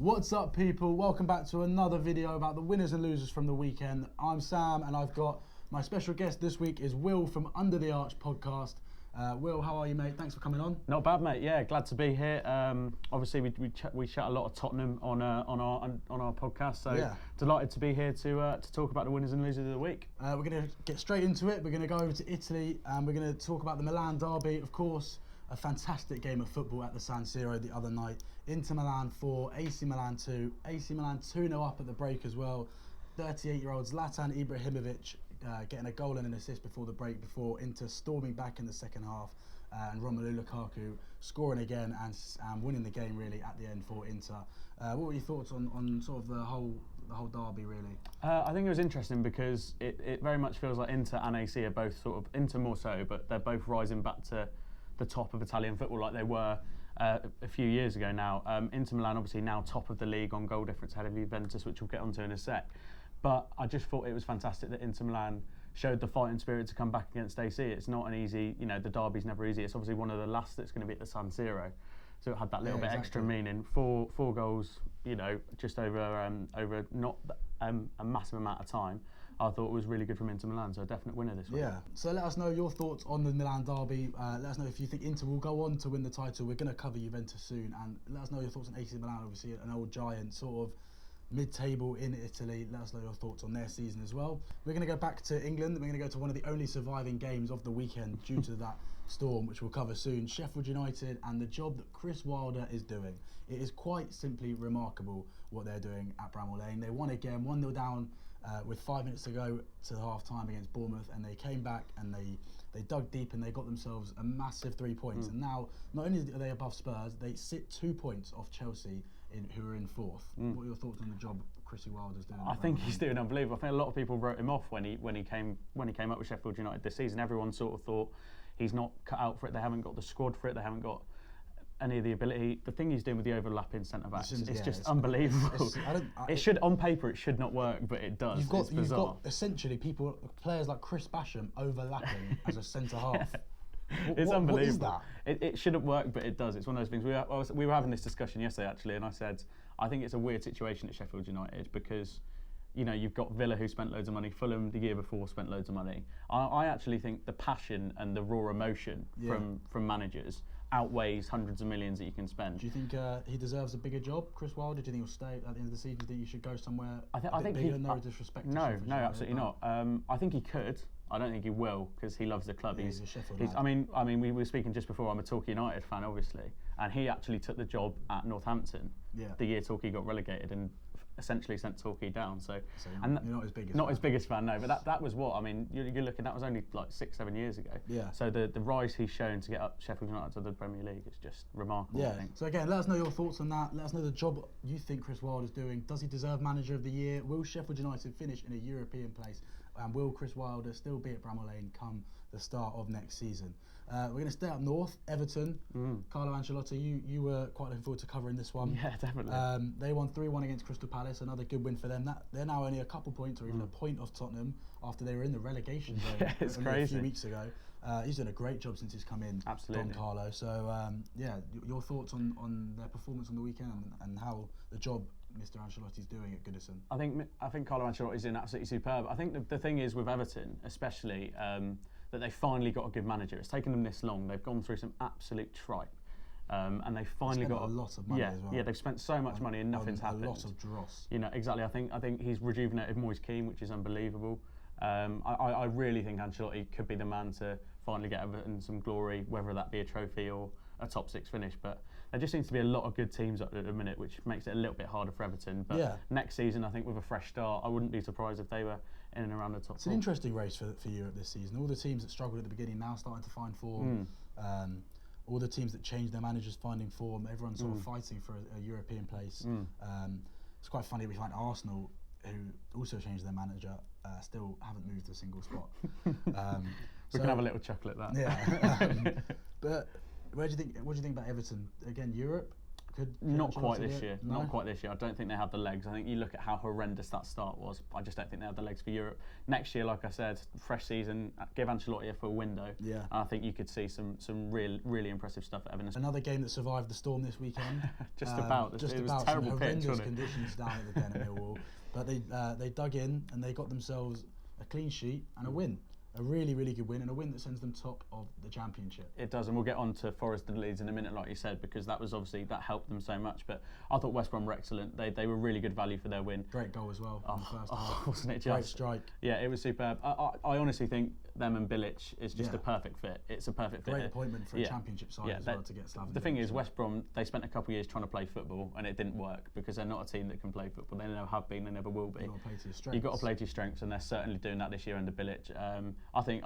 What's up, people? Welcome back to another video about the winners and losers from the weekend. I'm Sam, and I've got my special guest this week is Will from Under the Arch podcast. Will, how are you, mate? Thanks for coming on. Not bad, mate. Yeah, glad to be here. Obviously, we chat a lot of Tottenham on our podcast, so delighted to be here to talk about the winners and losers of the week. We're going to get straight into it. We're going to go over to Italy, and we're going to talk about the Milan derby, of course. A fantastic game of football at the San Siro the other night. Inter Milan 4, AC Milan 2. AC Milan 2-0 up at the break as well. 38-year-old Zlatan Ibrahimovic getting a goal and an assist before the break, before Inter storming back in the second half, and Romelu Lukaku scoring again and winning the game really at the end for Inter. What were your thoughts on sort of the whole derby really? I think it was interesting because it very much feels like Inter and AC are both sort of, Inter more so, but they're both rising back to the top of Italian football like they were a few years ago now. Inter Milan obviously now top of the league on goal difference ahead of Juventus, which we'll get onto in a sec. But I just thought it was fantastic that Inter Milan showed the fighting spirit to come back against AC. It's not an easy, the derby's never easy. It's obviously one of the last that's going to be at the San Siro. So it had that little bit extra meaning. Four goals, just over not a massive amount of time. I thought it was really good from Inter Milan, so a definite winner this week. Yeah, so let us know your thoughts on the Milan derby. Let us know if you think Inter will go on to win the title. We're going to cover Juventus soon, and let us know your thoughts on AC Milan, obviously an old giant, sort of mid-table in Italy. Let us know your thoughts on their season as well. We're going to go back to England. We're going to go to one of the only surviving games of the weekend due to that storm, which we'll cover soon. Sheffield United and the job that Chris Wilder is doing. It is quite simply remarkable what they're doing at Bramall Lane. They won again, 1-0 down with 5 minutes to go to the half-time against Bournemouth, and they came back and they dug deep and they got themselves a massive 3 points. And now, not only are they above Spurs, they sit 2 points off Chelsea, who are in fourth. What are your thoughts on the job Chrissy Wilder's doing? I think he's doing unbelievable. I think a lot of people wrote him off when he came up with Sheffield United this season. Everyone sort of thought he's not cut out for it. They haven't got the squad for it. They haven't got any of the ability. The thing he's doing with the overlapping centre backs, it's just unbelievable. It should, on paper, it should not work, but it does. You've got essentially players like Chris Basham overlapping as a centre half. It's unbelievable. What is that? It shouldn't work, but it does. It's one of those things. We were having this discussion yesterday, actually, and I said, I think it's a weird situation at Sheffield United because, you've got Villa, who spent loads of money. Fulham, the year before, spent loads of money. I actually think the passion and the raw emotion from managers outweighs hundreds of millions that you can spend. Do you think he deserves a bigger job, Chris Wilder? Do you think he'll stay at the end of the season? Do you think you should go somewhere I think bigger? No disrespect to No, Sheffield United, absolutely not. I think he could. I don't think he will because he loves the club. Yeah, he's a Sheffield lad. I mean, we were speaking just before. I'm a Torquay United fan, obviously, and he actually took the job at Northampton the year Torquay got relegated and essentially sent Torquay down. So you're not his biggest. His biggest fan, no. But that was what I mean. You're looking. That was only like 6-7 years ago. Yeah. So the rise he's shown to get up Sheffield United to the Premier League is just remarkable. Yeah. I think. So again, let us know your thoughts on that. Let us know the job you think Chris Wilder's doing. Does he deserve Manager of the Year? Will Sheffield United finish in a European place? And will Chris Wilder still be at Bramall Lane come the start of next season? We're going to stay up north. Everton. Carlo Ancelotti, you were quite looking forward to covering this one. Yeah, definitely. They won 3-1 against Crystal Palace. Another good win for them. They're now only a couple points or even a point off Tottenham after they were in the relegation zone it's crazy. A few weeks ago. He's done a great job since he's come in. Absolutely. Don Carlo. So your thoughts on their performance on the weekend and how the job Mr. Ancelotti's doing at Goodison? I think Carlo Ancelotti's in absolutely superb. I think the thing is with Everton, especially, that they finally got a good manager. It's taken them this long. They've gone through some absolute tripe. And they finally got a lot of money as well. Yeah, they've spent so much money and nothing's happened. A lot of dross. Exactly. I think he's rejuvenated Moise Kean, which is unbelievable. I really think Ancelotti could be the man to finally get Everton some glory, whether that be a trophy or a top 6 finish. But there just seems to be a lot of good teams up at the minute, which makes it a little bit harder for Everton. But next season, I think with a fresh start, I wouldn't be surprised if they were in and around the top. It's an interesting race for Europe this season. All the teams that struggled at the beginning now starting to find form. All the teams that changed their managers finding form. Everyone's sort of fighting for a European place. It's quite funny we find Arsenal, who also changed their manager, still haven't moved a single spot. We can have a little chuckle at that. Yeah. But what do you think about Everton? Again, Europe? Could Not quite Ancelotti this do it? year. No? Not quite this year. I don't think they have the legs. I think you look at how horrendous that start was. I just don't think they have the legs for Europe. Next year, like I said, fresh season, give Ancelotti a full window. Yeah. And I think you could see some really impressive stuff at Everton. Another game that survived the storm this weekend. Just about. Just it was about terrible some pitch, horrendous wasn't it? conditions down at the Den at Millwall. But they dug in and they got themselves a clean sheet and a win. A really good win, and a win that sends them top of the Championship. It does, and we'll get on to Forest and Leeds in a minute, like you said, because that was obviously, that helped them so much. But I thought West Brom were excellent. They were really good value for their win. Great goal as well in the first half. Wasn't it just? Great strike. Yeah, it was superb. I honestly think them and Bilic is just a perfect fit. It's a perfect fit. Great appointment for a Championship side as well to get Slaven. The thing is, West Brom, they spent a couple of years trying to play football, and it didn't work because they're not a team that can play football. They never have been, they never will be. You've got to play to your strengths. You've got to play to your strengths, and they're certainly doing that this year under Bilic. I think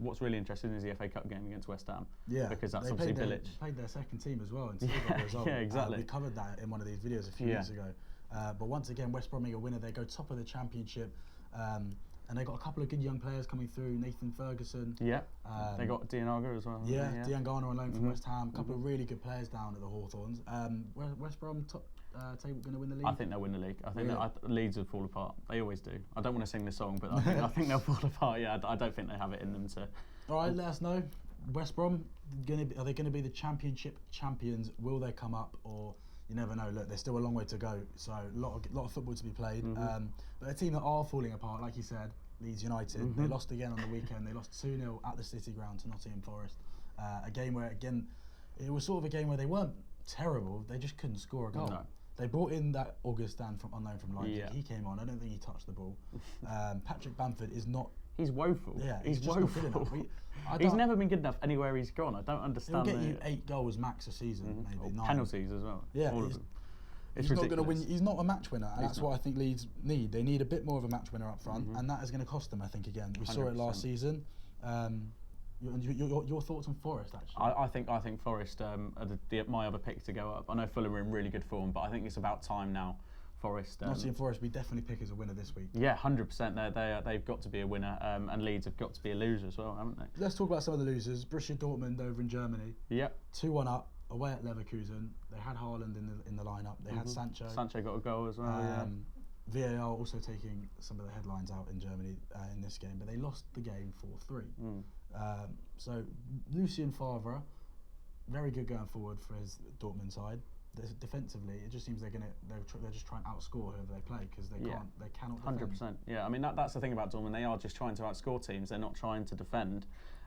what's really interesting is the FA Cup game against West Ham. Yeah, because that's they obviously played Bilic. Played their second team as well. And yeah, exactly. We covered that in one of these videos a few years ago. But once again, West Brom are a winner. They go top of the Championship. And they got a couple of good young players coming through. Nathan Ferguson. Yeah. They got Dianago as well. Yeah, Diangana on loan from West Ham. A couple of really good players down at the Hawthorns. West Brom top table going to win the league? I think they'll win the league. I think Leeds will fall apart. They always do. I don't want to sing the song, but I think they'll fall apart. Yeah, I don't think they have it in them to. All right, let us know. West Brom, are they going to be the Championship champions? Will they come up, or you never know? Look, there's still a long way to go. So a lot of football to be played. But a team that are falling apart, like you said, Leeds United. They lost again on the weekend. They lost 2-0 at the City Ground to Nottingham Forest. A game where, again, it was sort of a game where they weren't terrible. They just couldn't score a goal. No. They brought in that Augustin on loan from Leipzig. Yeah. He came on. I don't think he touched the ball. Patrick Bamford is not. He's woeful. Yeah, he's just woeful. not good enough. He's never been good enough anywhere he's gone. I don't understand. He'll get you 8 goals max a season, maybe 9. Penalties as well. Yeah, all of them. He's not going to win. He's not a match winner, and that's what I think Leeds need. They need a bit more of a match winner up front, and that is going to cost them. I think again. We 100%. Saw it last season. Your thoughts on Forest, actually? I think Forest are my other pick to go up. I know Fulham are in really good form, but I think it's about time now. Forest. Nottingham Forest, we definitely pick as a winner this week. Yeah, 100%. They've got to be a winner, and Leeds have got to be a loser as well, haven't they? Let's talk about some of the losers. Borussia Dortmund over in Germany. Yep. 2-1 up away at Leverkusen. They had Haaland in the lineup. They had Sancho. Sancho got a goal as well. VAR also taking some of the headlines out in Germany in this game, but they lost the game 4-3. So Lucien Favre, very good going forward for his Dortmund side. Defensively, it just seems they're just trying to outscore whoever they play because they cannot defend. 100%. Yeah, I mean that's the thing about Dortmund. They are just trying to outscore teams. They're not trying to defend.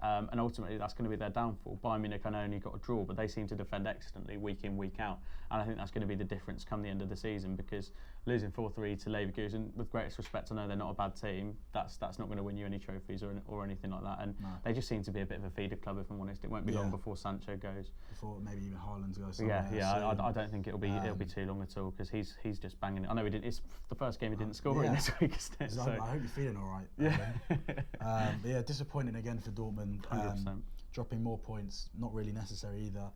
And ultimately that's going to be their downfall. Bayern Munich, I know, only got a draw, but they seem to defend excellently week in, week out. And I think that's going to be the difference come the end of the season, because losing 4-3 to Leverkusen, with greatest respect, I know they're not a bad team, that's not going to win you any trophies or anything like that. And they just seem to be a bit of a feeder club, if I'm honest. It won't be long before Sancho goes. Before maybe even Haaland goes somewhere. I don't think it'll be too long at all, because he's just banging it. I know it's the first game he didn't score in this week, isn't it? So I hope you're feeling all right. Yeah. But yeah, disappointing again for Dortmund. 100%. Dropping more points, not really necessary either.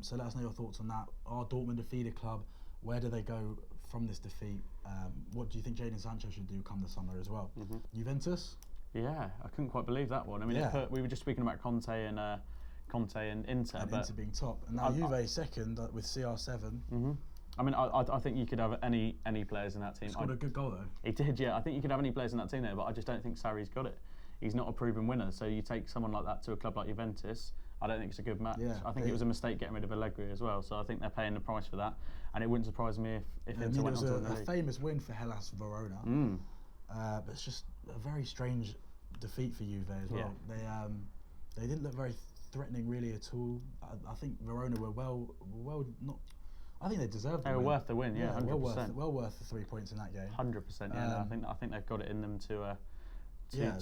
So let us know your thoughts on that. Are Dortmund a feeder club? Where do they go from this defeat? What do you think Jadon Sancho should do come the summer as well? Juventus? Yeah, I couldn't quite believe that one. I mean, we were just speaking about Conte and Inter. And Inter being top. And now Juve second with CR7. I mean, I think you could have any players in that team. He scored a good goal though. He did, yeah. I think you could have any players in that team there, but I just don't think Sarri's got it. He's not a proven winner, so you take someone like that to a club like Juventus, I don't think it's a good match. I think it was a mistake getting rid of Allegri as well, so I think they're paying the price for that, and it wouldn't surprise me if Inter went on to win the league. It was a famous win for Hellas Verona, but it's just a very strange defeat for Juve as well. They didn't look very threatening really at all. I think Verona were well not. I think they deserved. They were worth the win, 100%. Well worth the 3 points in that game. 100%, yeah. I think they've got it in them to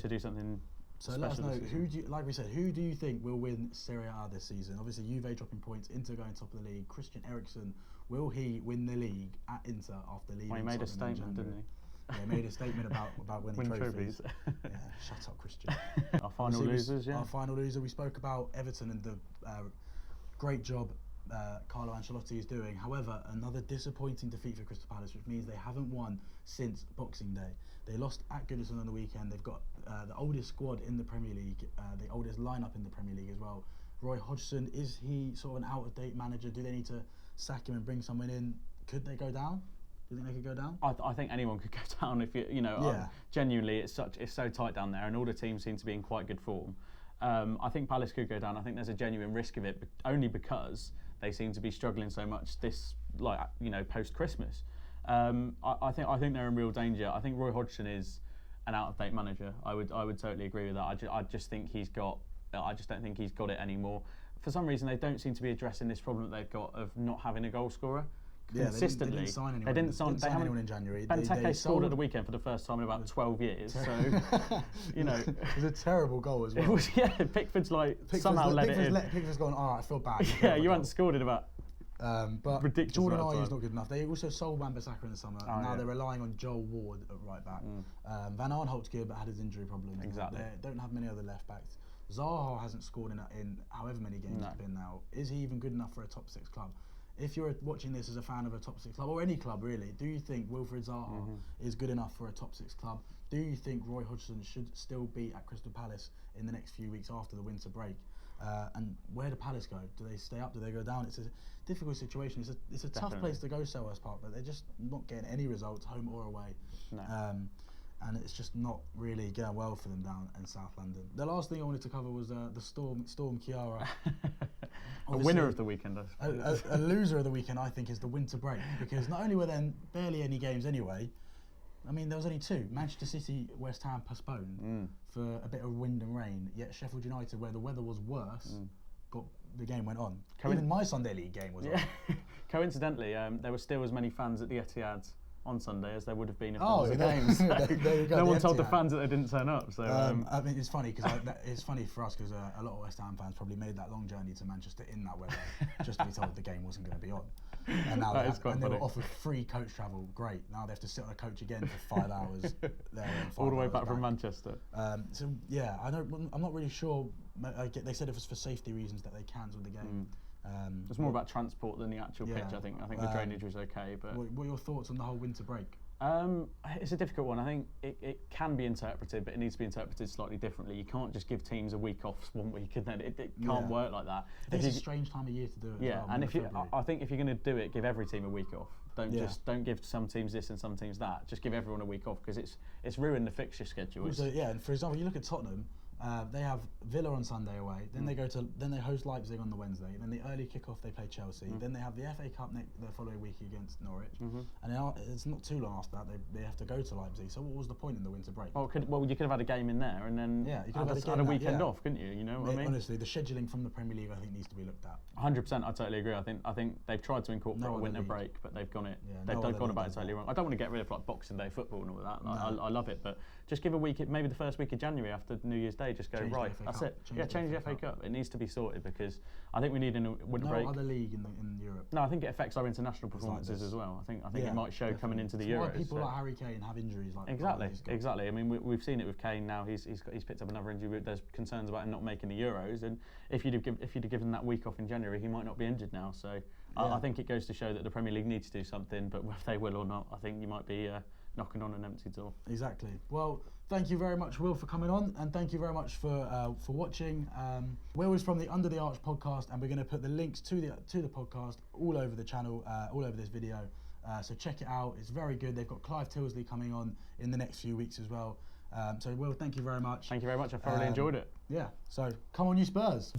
do something. So let us know, who do you think will win Serie A this season? Obviously Juve dropping points, Inter going top of the league. Christian Eriksen, will he win the league at Inter after leaving? Well, he made a statement, didn't he? Yeah, he made a statement about winning trophies. Yeah, shut up, Christian. Our final losers, Our final loser. We spoke about Everton and the great job Carlo Ancelotti is doing. However, another disappointing defeat for Crystal Palace, which means they haven't won since Boxing Day. They lost at Goodison on the weekend. They've got the oldest squad in the Premier League, the oldest lineup in the Premier League as well. Roy Hodgson, is he sort of an out-of-date manager? Do they need to sack him and bring someone in? Could they go down? Do you think they could go down? I think anyone could go down if genuinely it's so tight down there, and all the teams seem to be in quite good form. I think Palace could go down. I think there's a genuine risk of it, but only because they seem to be struggling so much this post Christmas. I think they're in real danger. I think Roy Hodgson is an out-of-date manager. I would totally agree with that. I just don't think he's got it anymore. For some reason, they don't seem to be addressing this problem that they've got of not having a goal scorer. Consistently, they didn't sign anyone. They didn't sign anyone in January. Benteke scored at the weekend for the first time in about 12 years. So, it was a terrible goal as well. It was, Pickford's somehow let it in. Pickford's gone, all right, I feel bad. You hadn't scored in about but ridiculous. Jordan Ayew's not good enough. They also sold Wan-Bissaka in the summer. Now they're relying on Joel Ward at right back. Van Aanholt's good, but had his injury problems. Exactly. They don't have many other left backs. Zaha hasn't scored in however many games it's been now. Is he even good enough for a top 6 club? If you're watching this as a fan of a top 6 club, or any club really, do you think Wilfried Zaha is good enough for a top 6 club? Do you think Roy Hodgson should still be at Crystal Palace in the next few weeks after the winter break? And where do Palace go? Do they stay up? Do they go down? It's a difficult situation. It's a tough place to go, Selhurst Park, but they're just not getting any results, home or away. No. And it's just not really going well for them down in South London. The last thing I wanted to cover was the Storm Kiara. A winner of the weekend, I suppose. A loser of the weekend, I think, is the winter break, because not only were there barely any games anyway, I mean, there was only 2. Manchester City, West Ham postponed for a bit of wind and rain, yet Sheffield United, where the weather was worse, the game went on. Even my Sunday League game was on. Coincidentally, there were still as many fans at the Etihad on Sunday as there would have been if there was a game. So there you go, no one told the fans that they didn't turn up. So I mean, it's funny because it's funny for us because a lot of West Ham fans probably made that long journey to Manchester in that weather just to be told the game wasn't going to be on. And now they were offered free coach travel. Great. Now they have to sit on a coach again for 5 hours there and 5 all the way hours back from Manchester. So yeah, I'm not really sure. They said it was for safety reasons that they cancelled the game. It's more about transport than the actual pitch. I think the drainage was okay. But what are your thoughts on the whole winter break? It's a difficult one. I think it can be interpreted, but it needs to be interpreted slightly differently. You can't just give teams a week off one week and then it can't work like that. It's a strange time of year to do it. Yeah, and I think if you're going to do it, give every team a week off. Don't give some teams this and some teams that. Just give everyone a week off because it's ruined the fixture schedule. Also, and for example, you look at Tottenham. They have Villa on Sunday away. Then they host Leipzig on the Wednesday. Then the early kick-off they play Chelsea. Then they have the FA Cup the following week against Norwich. And then it's not too long after that they have to go to Leipzig. So what was the point in the winter break? Well, you could have had a game in there and then you could have had a weekend off, couldn't you? You know what I mean? Honestly, the scheduling from the Premier League I think needs to be looked at. 100%, I totally agree. I think they've tried to incorporate a winter break, but they've gone about it totally wrong. I don't want to get rid of Boxing Day football and all that. I love it, but just give a week, maybe the first week of January after New Year's Day, just go right. That's it. Change the FA Cup. It needs to be sorted because I think we need a winter break. No other league in Europe. No, I think it affects our international performances as well. I think it might show coming into the Euros. Why people like Harry Kane have injuries like Exactly. I mean, we've seen it with Kane now. He's picked up another injury. There's concerns about him not making the Euros, and if you'd have given that week off in January, he might not be injured now. So I think it goes to show that the Premier League needs to do something. But whether they will or not, I think you might be knocking on an empty door. Exactly. Well, thank you very much, Will, for coming on, and thank you very much for watching. Will is from the Under the Arch podcast, and we're going to put the links to the podcast all over the channel, all over this video. So check it out. It's very good. They've got Clive Tilsley coming on in the next few weeks as well. So Will, thank you very much. Thank you very much. I thoroughly enjoyed it. Yeah. So come on, you Spurs.